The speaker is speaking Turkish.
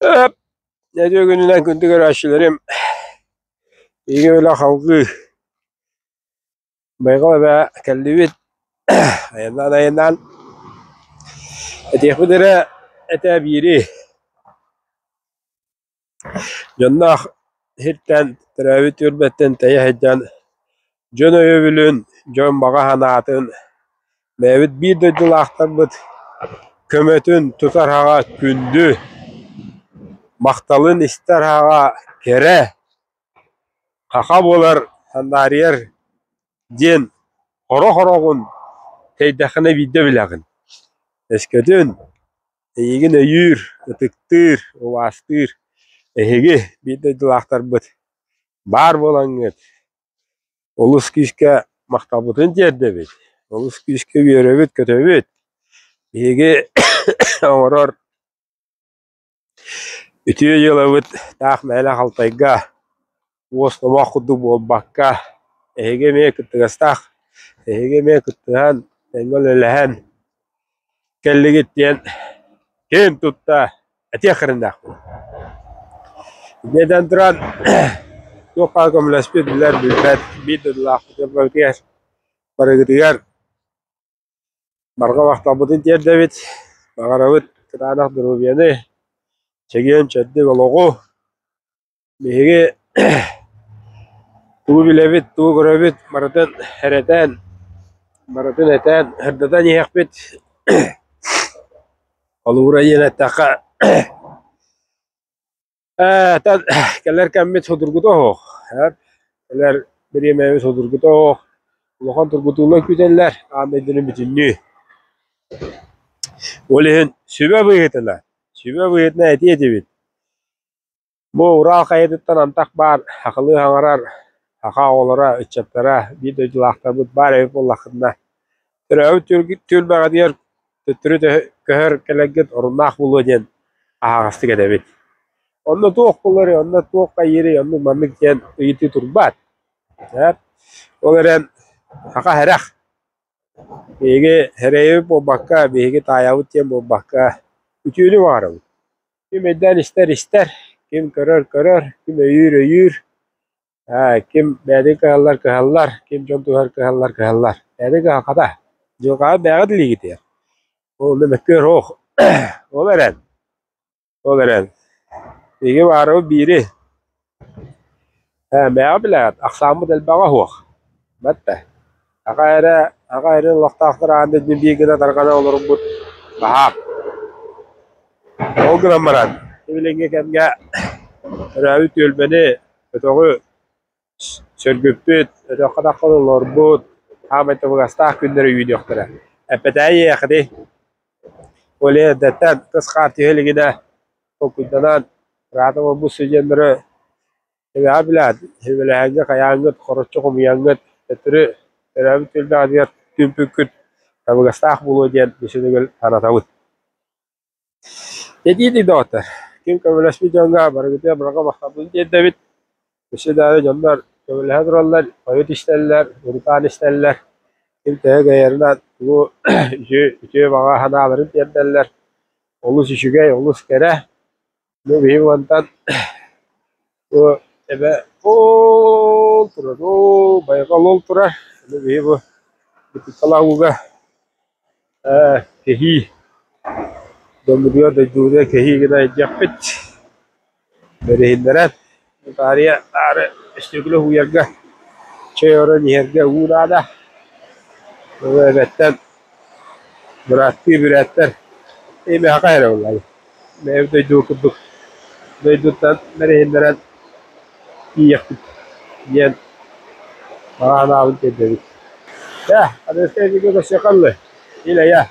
Hop, ne diyor gününden gündü görüşlerim. İyi öyle halkı. Baygala be kellibit. Ayından. Etiyek bidere ete biri. Jonnah hirten teravit yürbetten teyahedden. Jon övülün, jon baga hanatın. Mevit bir dödülaktan bıt. Kömetün tutar haga kündü. Maktalın ister haga kere. Kaka bolar sandariyer. Din. Horo teydekine bide bilagın. Eskeden egin öyür, ıtıktır, ovastır. Ege bide dılaktar bıt. Bar bolanget. Olus kişke maktabıtın jerde bit. Olus kişke görevit kötebit. Ege orar ütüye yılavıt tak mele haltayga. Ostama kudu bolbakka. Ege me kıttıgastak. Ege me kıttıhan. Engol ölehen. Kelli gittiyen. Kim tutta? Eti akırındak. Neden duran? Yok kalkım lespet bilir bilbet. Bir de lafı bölgeyer. Para gidiyor. Marga vakta budun diye David. Mağaravut. Kıtanak durubiyeni. Çegiyen çeddi gologu. Mihigi. Tuğu bilebit. Tuğu görevit. Maratın hereten. Maratın eten. Herdadan yekbit. Alura yine taka. Tan keller kemmit hodurgudu hoq. Keller bir yemeğimiz hodurgudu hoq. Ulan turgutuluk güzeller. Ahmet'in bütünlüğü. Olihin sübe bıyıtılar. Sübe bıyıtına eti edibit. Bu ural kayıtıttan antak bar. Akıllı hangarar. Haka olara, içaptara. Bir de cilaktabıt bar evip ollakında. Türevi tülbeğe diyor. Tütürü köhür kelegget orunnak bulu diyen. Ahakastık edebit. Onda tuğuk bulları, onda tuğuk kayırı, onda mamik diyen ıyıtı turbat. Olaren haka herak. Bege hereyi bobakka, bege tayavut diyen bobakka. Ütüğünü varım. Kim eden ister, kim kırır, kim öyür. Kim bedi kıhallar, kim contuhar kıhallar. Bedi kıhalkada. Jokağı beğe dili gidiyor. O demekkör hoğ. Olaren. Bege varım biri. Beğe bileğet. Aksamı del bağa hoğ. Batta. Akayre loktaktır anda bir gına tarkana olurum bu. Bahak. O gına maran. Bilenge kemge Ravit yölbeni ötüğü sörgüptüt, ötüğü kadakıl olur bu. Ahmet'e bu gastaq günleri videoqtıra. Epetayı yakdı. Öyle detten kız kartı gide. O kundanan rahatı bu süjenleri eve abilad. Evele hangi kayangıt, korotçu kumuyangıt. Ötürü Ravit yölbe adiyat tümpüküt. Bu gastaq bulu diyen düşünügül anatavut. Dedi doktor. Kim kabulleşmiş jonga baragıtıya bırakı maktabını diye David. Mesela jonlar kabulleştirurlar, payut isterler, urutan isterler. Kim teye gayerine bu üçü bağa hanaların derler. Olus işüge, olus kere. Bu bir vantan bu ebe ol turar, o bayağı ol turar. Bu bir bu kalavuga kehi. Domluyor da duruyor kehi gida yapıt. Berehinderen. Tarihe arı istikli huyarga. Çeyora nihirga uğrada. Ve betten biratler. İyi bir hakayra vallahi. Evde dokuduk. Doyduktan berehinderen iyi yaptık. Diyen bana avut dedik. Ya, hadi sevgi göz şakallı. İle ya.